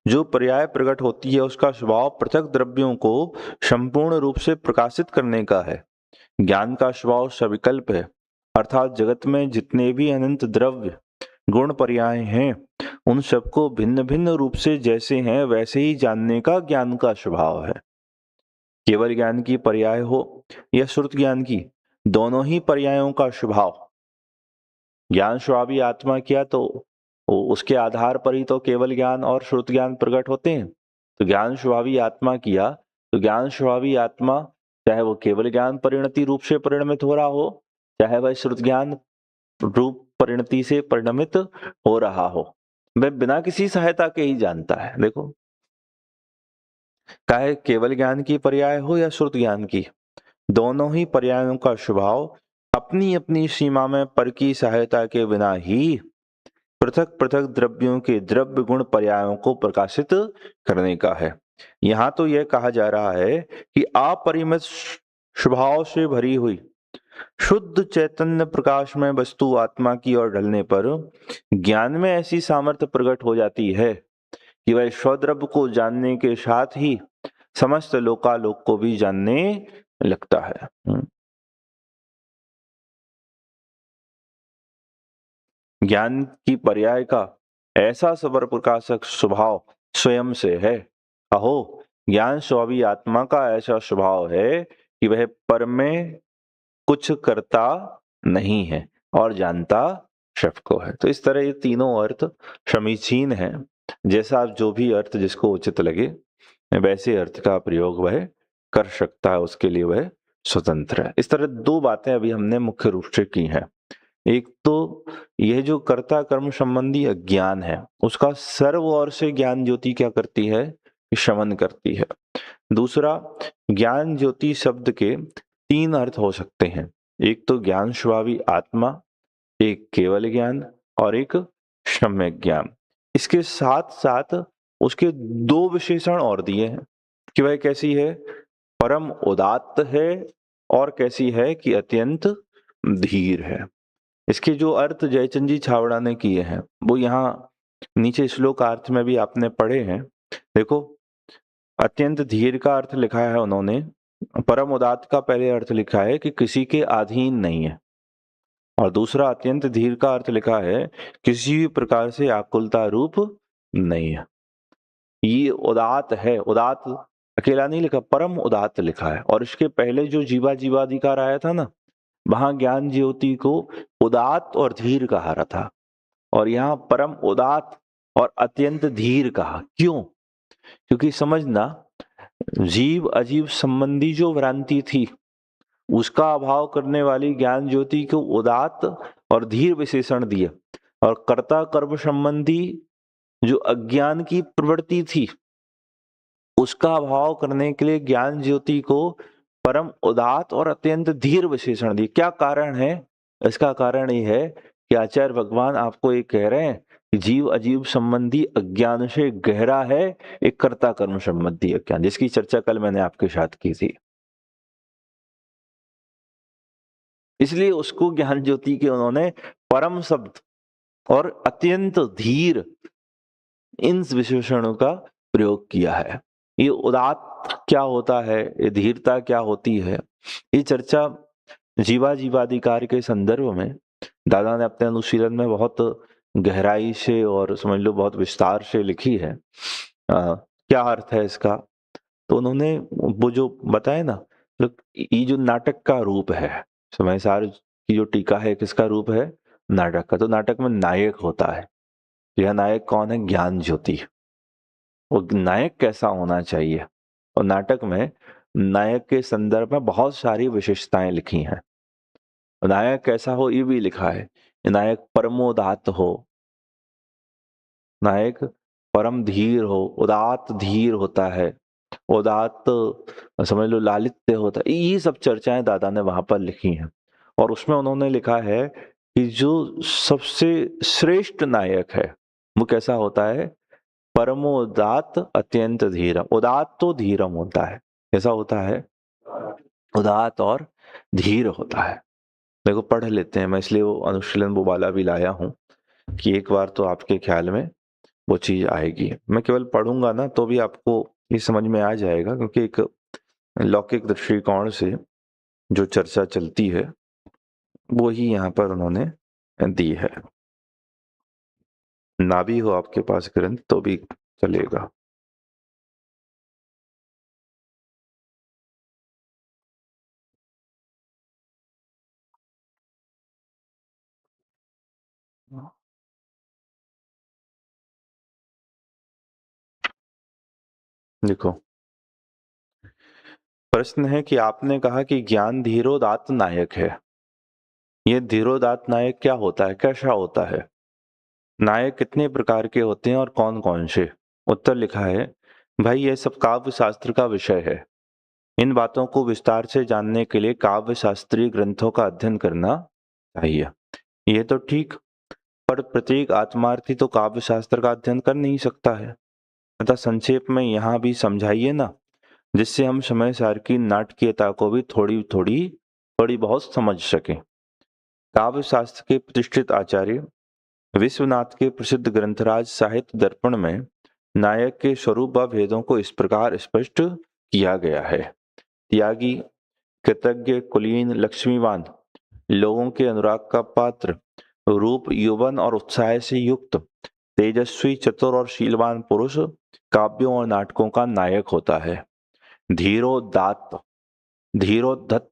जो पर्याय प्रकट होती है उसका स्वभाव पृथक द्रव्यों को संपूर्ण रूप से प्रकाशित करने का है। ज्ञान का स्वभाव सविकल्प है, अर्थात जगत में जितने भी अनंत द्रव्य गुण पर्याय हैं, उन सबको भिन्न भिन्न रूप से जैसे हैं वैसे ही जानने का ज्ञान का स्वभाव है। केवल ज्ञान की पर्याय हो या श्रुत ज्ञान की, दोनों ही पर्यायों का स्वभाव, ज्ञान स्वभावी आत्मा किया तो उसके आधार पर ही तो केवल ज्ञान और श्रुत ज्ञान प्रकट होते हैं। तो ज्ञान स्वभावी आत्मा किया तो ज्ञान स्वभावी आत्मा, चाहे वो केवल ज्ञान परिणति रूप से परिणमित हो रहा हो, चाहे वह श्रुत ज्ञान रूप परिणति से परिणमित हो रहा हो, वह बिना किसी सहायता के ही जानता है। देखो, चाहे केवल ज्ञान की पर्याय हो या श्रुत ज्ञान की, दोनों ही पर्यायों का स्वभाव अपनी अपनी सीमा में पर की सहायता के बिना ही पृथक पृथक द्रव्यों के द्रव्य गुण पर्यायों को प्रकाशित करने का है। यहां तो यह कहा जा रहा है कि अपरिमित स्वभाव से भरी हुई शुद्ध चैतन्य प्रकाश में वस्तु आत्मा की ओर ढलने पर ज्ञान में ऐसी सामर्थ्य प्रकट हो जाती है कि वह स्वद्रव्य को जानने के साथ ही समस्त लोकालोक को भी जानने लगता है। ज्ञान की पर्याय का ऐसा सबर प्रकाशक स्वभाव स्वयं से है। अहो, ज्ञान स्वामी आत्मा का ऐसा स्वभाव है कि वह पर में कुछ करता नहीं है और जानता सबको है। तो इस तरह ये तीनों अर्थ समीचीन है। जैसा जो भी अर्थ जिसको उचित लगे वैसे अर्थ का प्रयोग वह कर सकता है, उसके लिए वह स्वतंत्र है। इस तरह दो बातें अभी हमने मुख्य रूप से की हैं। एक तो यह जो कर्ता कर्म संबंधी अज्ञान है उसका सर्व ओर से ज्ञान ज्योति क्या करती है, शमन करती है। दूसरा, ज्ञान ज्योति शब्द के तीन अर्थ हो सकते हैं। एक तो ज्ञान स्वभावी आत्मा, एक केवल ज्ञान और एक सम्यक ज्ञान। इसके साथ साथ उसके दो विशेषण और दिए हैं कि वह कैसी है, परम उदात्त है और कैसी है कि अत्यंत धीर है। इसके जो अर्थ जयचंद जी छावड़ा ने किए हैं वो यहाँ नीचे श्लोकार्थ में भी आपने पढ़े हैं। देखो, अत्यंत धीर का अर्थ लिखा है उन्होंने, परम उदात्त का पहले अर्थ लिखा है कि किसी के अधीन नहीं है, और दूसरा अत्यंत धीर का अर्थ लिखा है किसी भी प्रकार से आकुलता रूप नहीं है। ये उदात्त है, उदात्त अकेला नहीं लिखा, परम उदात्त लिखा है। और इसके पहले जो जीवा जीवाधिकार आया था ना, वहां ज्ञान ज्योति को उदात्त और धीर कहा रहा था, और यहाँ परम उदात्त और अत्यंत धीर कहा। क्यों? क्योंकि समझना, जीव अजीव संबंधी जो भ्रांति थी उसका अभाव करने वाली ज्ञान ज्योति को उदात्त और धीर विशेषण दिया, और कर्ता कर्म संबंधी जो अज्ञान की प्रवृत्ति थी उसका अभाव करने के लिए ज्ञान ज्योति को परम उदात्त और अत्यंत धीर विशेषण दिए। क्या कारण है? इसका कारण ये है कि आचार्य भगवान आपको ये कह रहे हैं कि जीव अजीव संबंधी अज्ञान से गहरा है एक कर्ता कर्म संबंधी अज्ञान, जिसकी चर्चा कल मैंने आपके साथ की थी। इसलिए उसको ज्ञान ज्योति के उन्होंने परम शब्द और अत्यंत धीर इन विशेषणों का प्रयोग किया है। ये उदात्त क्या होता है, ये धीरता क्या होती है, ये चर्चा जीवा जीवाधिकार के संदर्भ में दादा ने अपने अनुशीलन में बहुत गहराई से और समझ लो बहुत विस्तार से लिखी है। क्या अर्थ है इसका? तो उन्होंने वो जो बताया ना, ये जो नाटक का रूप है, समय सार की जो टीका है किसका रूप है? नाटक का। तो नाटक में नायक होता है, यह नायक कौन है? ज्ञान ज्योति। वो नायक कैसा होना चाहिए, और नाटक में नायक के संदर्भ में बहुत सारी विशेषताएं लिखी हैं। नायक कैसा हो ये भी लिखा है, नायक परमोदात्त हो, नायक परम धीर हो, उदात्त धीर होता है, उदात्त समझ लो लालित्य होता है। ये सब चर्चाएं दादा ने वहां पर लिखी हैं, और उसमें उन्होंने लिखा है कि जो सबसे श्रेष्ठ नायक है वो कैसा होता है? परमोदात्त अत्यंत धीरम। उदात्त तो धीरम होता है, कैसा होता है? उदात्त और धीर होता है। देखो पढ़ लेते हैं, मैं इसलिए वो अनुशीलन वो वाला भी लाया हूं कि एक बार तो आपके ख्याल में वो चीज आएगी। मैं केवल पढ़ूंगा ना तो भी आपको ये समझ में आ जाएगा, क्योंकि एक लौकिक दृष्टिकोण से जो चर्चा चलती है वो ही यहाँ पर उन्होंने दी है। ना भी हो आपके पास ग्रंथ तो भी चलेगा। देखो, प्रश्न है कि आपने कहा कि ज्ञान धीरोदात्त नायक है। ये धीरोदात्त नायक क्या होता है, कैसा होता है? नायक कितने प्रकार के होते हैं और कौन कौन से? उत्तर लिखा है, भाई ये सब काव्य शास्त्र का विषय है। इन बातों को विस्तार से जानने के लिए काव्य शास्त्रीय ग्रंथों का अध्ययन करना चाहिए। ये तो ठीक, पर प्रत्येक आत्मार्थी तो काव्य शास्त्र का अध्ययन कर नहीं सकता है। तथा संक्षेप में यहाँ भी समझाइए ना, जिससे हम समय सार की नाटकीयता को भी थोड़ी बहुत समझ सकें। काव्य शास्त्र के प्रतिष्ठित आचार्य विश्वनाथ के प्रसिद्ध ग्रंथराज साहित्य दर्पण में नायक के स्वरूप व भेदों को इस प्रकार स्पष्ट किया गया है। त्यागी, कृतज्ञ, कुलीन, लक्ष्मीवान, लोगों के अनुराग का पात्र, रूप, यौवन और उत्साह से युक्त, तेजस्वी, चतुर और शीलवान पुरुष काव्यों और नाटकों का नायक होता है। धीरोदात्त, धीरोद्धत,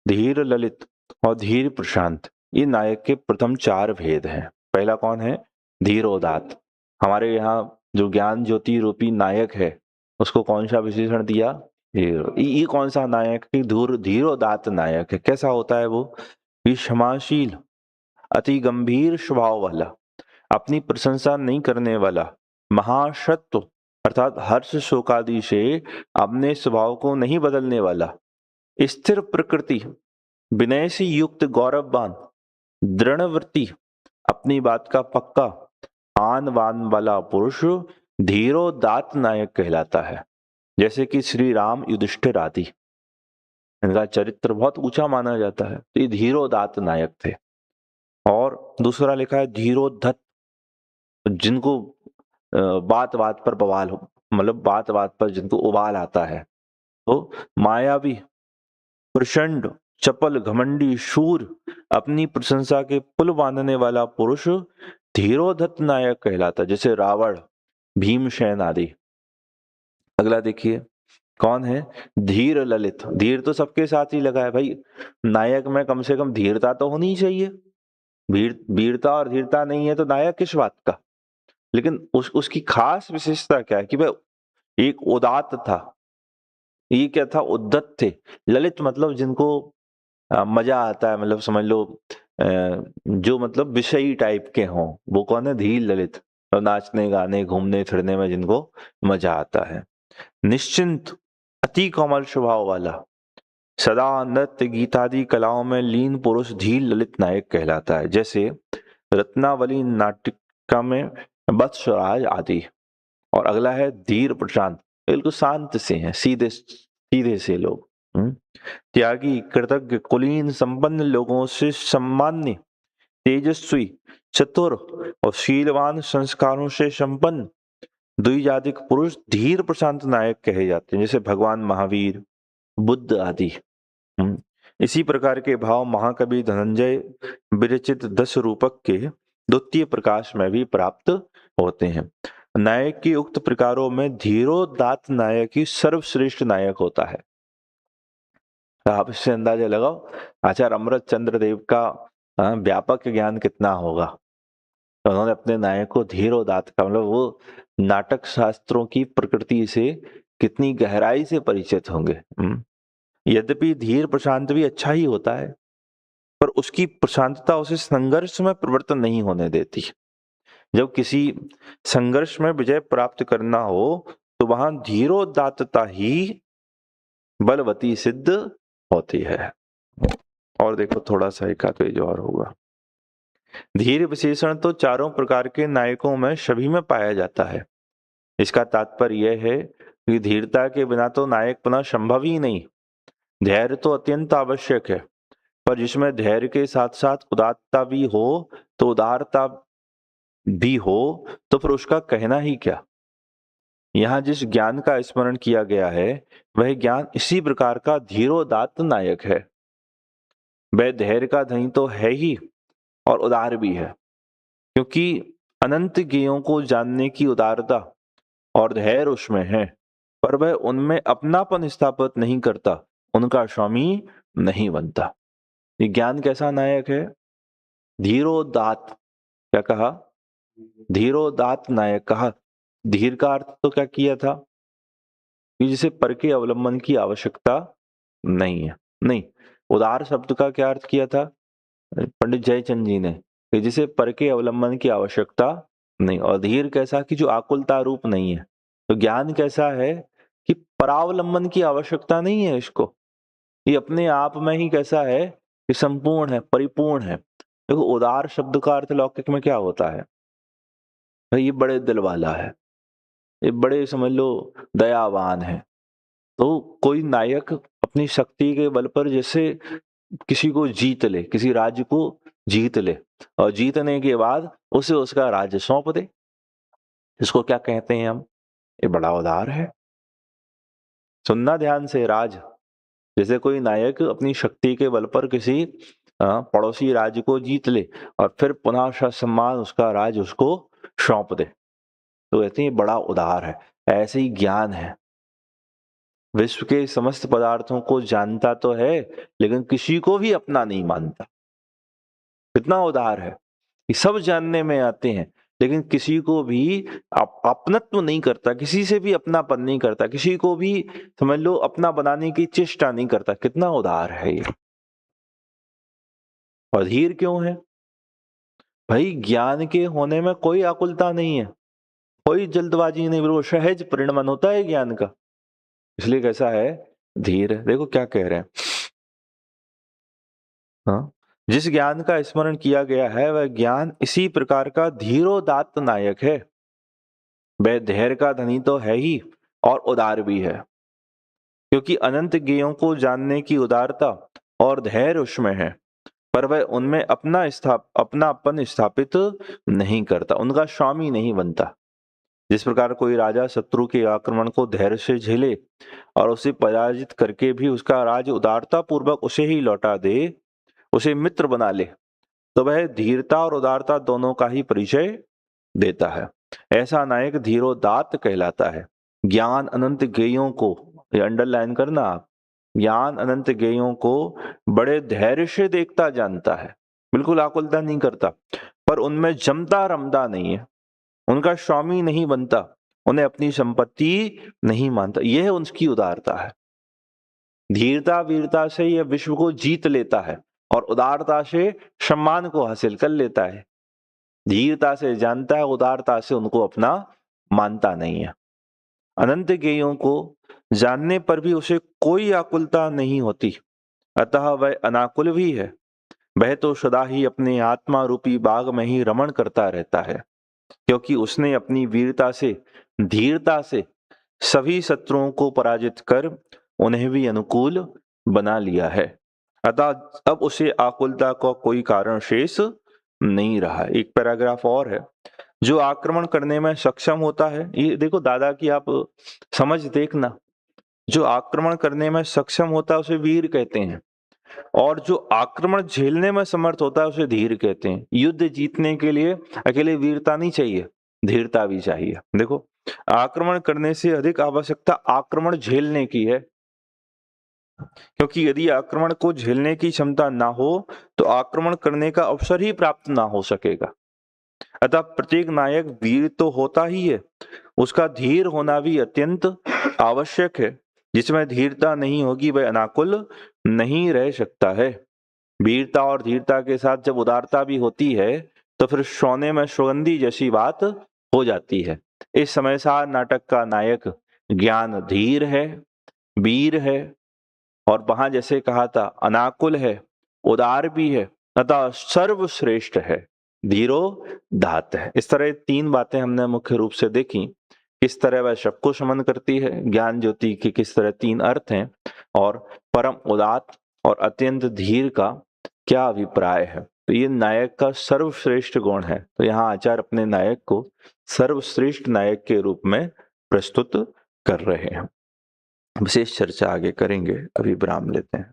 धीर ललित और धीर प्रशांत, ये नायक के प्रथम 4 भेद हैं। पहला कौन है? धीरोदात्त। हमारे यहाँ जो ज्ञान ज्योति रूपी नायक है, उसको कौन सा विशेषण दिया? ये कौन सा नायक है? धीरोदात्त नायक है। कैसा होता है वो? ये क्षमाशील, अति गंभीर स्वभाव वाला, अपनी प्रशंसा नहीं करने वाला, महाशत्व अर्थात हर्ष शोक आदि से अपने स्वभाव को नहीं बदलने वाला, स्थिर प्रकृति, विनय से युक्त, गौरववान, दृढ़वृत्ति, अपनी बात का पक्का, आन वान वाला पुरुष धीरोदात्त नायक कहलाता है। जैसे कि श्री राम, युधिष्ठिर आदि, इनका चरित्र बहुत ऊंचा माना जाता है। तो ये धीरोदात्त नायक थे। और दूसरा लिखा है धीरोद्धत, जिनको बात बात पर बवाल हो, मतलब बात बात पर जिनको उबाल आता है। तो मायावी, प्रचंड, चपल, घमंडी, शूर, अपनी प्रशंसा के पुल बांधने वाला पुरुष धीरोद्धत नायक कहलाता, जैसे रावण, भीमसेन आदि। अगला देखिए कौन है? धीर ललित। धीर तो सबके साथ ही लगा है भाई, नायक में कम से कम धीरता तो होनी चाहिए। वीरता और धीरता नहीं है तो नायक किस बात का? लेकिन उसकी खास विशेषता क्या है कि भाई एक उदात्त था। ये क्या था? उद्धत थे। ललित मतलब जिनको मजा आता है, मतलब समझ लो जो मतलब विषयी टाइप के हों, वो कौन है? धीर ललित। तो नाचने गाने घूमने फिरने में जिनको मजा आता है। निश्चिंत, अति कोमल स्वभाव वाला, सदा नृत्य गीतादि कलाओं में लीन पुरुष धीर ललित नायक कहलाता है। जैसे रत्नावली नाटिका में वत्सराज आदि। और अगला है धीर प्रशांत, बिल्कुल शांत से हैं, सीधे सीधे से लोग। त्यागी, कृतज्ञ, कुलीन, संपन्न लोगों से सम्मान्य, तेजस्वी, चतुर और शीलवान, संस्कारों से संपन्न द्विजातिक पुरुष धीर प्रशांत नायक कहे जाते हैं। जैसे भगवान महावीर, बुद्ध आदि। इसी प्रकार के भाव महाकवि धनंजय विरचित 10 रूपक के द्वितीय प्रकाश में भी प्राप्त होते हैं। नायक की उक्त प्रकारों में धीरोदात्त नायक ही सर्वश्रेष्ठ नायक होता है। आप इससे अंदाजा लगाओ आचार्य अमृत चंद्र देव का व्यापक ज्ञान कितना होगा। तो उन्होंने अपने नायक को धीरोदात्त का, मतलब वो नाटक शास्त्रों की प्रकृति से कितनी गहराई से परिचित होंगे। यद्यपि धीर प्रशांत भी अच्छा ही होता है, पर उसकी प्रशांतता उसे संघर्ष में परिवर्तन नहीं होने देती। जब किसी संघर्ष में विजय प्राप्त करना हो तो वहां धीरोदात्तता ही बलवती सिद्ध होती है। और देखो थोड़ा सा एक आध पेज और होगा। धीर विशेषण तो चारों प्रकार के नायकों में सभी में पाया जाता है। इसका तात्पर्य यह है कि धीरता के बिना तो नायक बना संभव ही नहीं। धैर्य तो अत्यंत आवश्यक है, पर जिसमें धैर्य के साथ साथ उदारता भी हो तो उदारता भी हो तो फिर उसका कहना ही क्या। यहाँ जिस ज्ञान का स्मरण किया गया है वह ज्ञान इसी प्रकार का धीरोदात्त नायक है। वह धैर्य का धनी तो है ही और उदार भी है, क्योंकि अनंत ज्ञेयों को जानने की उदारता और धैर्य उसमें है, पर वह उनमें अपनापन स्थापित नहीं करता, उनका स्वामी नहीं बनता। ये ज्ञान कैसा नायक है? धीरोदात्त। क्या कहा? धीरोदात्त नायक कहा। धीर का अर्थ तो क्या किया था कि जिसे पर के अवलंबन की आवश्यकता नहीं है। नहीं, उदार शब्द का क्या अर्थ किया था पंडित जयचंद जी ने, कि जिसे पर के अवलंबन की आवश्यकता नहीं। और धीर कैसा कि जो आकुलता रूप नहीं है। तो ज्ञान कैसा है कि परावलंबन की आवश्यकता नहीं है इसको, ये अपने आप में ही कैसा है कि संपूर्ण है, परिपूर्ण है। देखो उदार शब्द का अर्थ लौकिक में क्या होता है? भाई ये बड़े दिल वाला है, ये बड़े समझ लो दयावान है। तो कोई नायक अपनी शक्ति के बल पर जैसे किसी को जीत ले, किसी राज्य को जीत ले और जीतने के बाद उसे उसका राज्य सौंप दे, इसको क्या कहते हैं हम? ये बड़ा उदार है। सुनना ध्यान से, राज जैसे कोई नायक अपनी शक्ति के बल पर किसी पड़ोसी राज्य को जीत ले और फिर पुनः ससम्मान उसका राज उसको सौंप दे, तो कहते हैं ये बड़ा उदार है। ऐसे ही ज्ञान है, विश्व के समस्त पदार्थों को जानता तो है लेकिन किसी को भी अपना नहीं मानता। कितना उदार है कि सब जानने में आते हैं लेकिन किसी को भी अपनत्व नहीं करता, किसी से भी अपनापन नहीं करता, किसी को भी समझ लो अपना बनाने की चेष्टा नहीं करता। कितना उदार है ये। और धीर क्यों है भाई? ज्ञान के होने में कोई आकुलता नहीं है, कोई जल्दबाजी नहीं, बिल्कुल सहज परिणमन होता है ज्ञान का, इसलिए कैसा है? धीर है। देखो क्या कह रहे हैं, हाँ, जिस ज्ञान का स्मरण किया गया है वह ज्ञान इसी प्रकार का धीरोदात्त नायक है। वह धैर्य का धनी तो है ही और उदार भी है, क्योंकि अनंत ज्ञेयों को जानने की उदारता और धैर्य उसमें है, पर वह उनमें अपनापन स्थापित नहीं करता, उनका स्वामी नहीं बनता। जिस प्रकार कोई राजा शत्रु के आक्रमण को धैर्य से झेले और उसे पराजित करके भी उसका राज उदारता पूर्वक उसे ही लौटा दे, उसे मित्र बना ले, तो वह धीरता और उदारता दोनों का ही परिचय देता है। ऐसा नायक धीरोदात्त कहलाता है। ज्ञान अनंत ज्ञेयों को, ये अंडरलाइन करना आप, ज्ञान अनंत ज्ञेयों को बड़े धैर्य से देखता जानता है, बिल्कुल आकुलता नहीं करता, पर उनमें जमता रमता नहीं है, उनका स्वामी नहीं बनता, उन्हें अपनी संपत्ति नहीं मानता। यह उनकी उदारता है। धीरता वीरता से यह विश्व को जीत लेता है और उदारता से सम्मान को हासिल कर लेता है। धीरता से जानता है, उदारता से उनको अपना मानता नहीं है। अनंत ज्ञेयों को जानने पर भी उसे कोई आकुलता नहीं होती, अतः वह अनाकुल भी है। वह तो सदा ही अपने आत्मा रूपी बाग में ही रमण करता रहता है, क्योंकि उसने अपनी वीरता से, धीरता से सभी शत्रुओं को पराजित कर उन्हें भी अनुकूल बना लिया है। अतः अब उसे आकुलता का कोई कारण शेष नहीं रहा। एक पैराग्राफ और है, जो आक्रमण करने में सक्षम होता है, ये देखो दादा की आप समझ देखना, जो आक्रमण करने में सक्षम होता है उसे वीर कहते हैं, और जो आक्रमण झेलने में समर्थ होता है उसे धीर कहते हैं। युद्ध जीतने के लिए अकेले वीरता नहीं चाहिए, धीरता भी चाहिए। देखो, आक्रमण करने से अधिक आवश्यकता आक्रमण झेलने की है, क्योंकि यदि आक्रमण को झेलने की क्षमता ना हो तो आक्रमण करने का अवसर ही प्राप्त ना हो सकेगा। अतः प्रत्येक नायक वीर तो होता ही है, उसका धीर होना भी अत्यंत आवश्यक है। जिसमें धीरता नहीं होगी वह अनाकुल नहीं रह सकता है। वीरता और धीरता के साथ जब उदारता भी होती है तो फिर सोने में सुगंधी जैसी बात हो जाती है। इस समय सार नाटक का नायक ज्ञान धीर है, वीर है, और वहां जैसे कहा था अनाकुल है, उदार भी है, अतः सर्वश्रेष्ठ है, धीरो दात है। इस तरह तीन बातें हमने मुख्य रूप से देखी, किस तरह वह सबको समन करती है, ज्ञान ज्योति के किस तरह तीन अर्थ हैं, और परम उदात और अत्यंत धीर का क्या अभिप्राय है। तो ये नायक का सर्वश्रेष्ठ गुण है। तो यहाँ आचार्य अपने नायक को सर्वश्रेष्ठ नायक के रूप में प्रस्तुत कर रहे हैं। विशेष चर्चा आगे करेंगे, अभी विराम लेते हैं।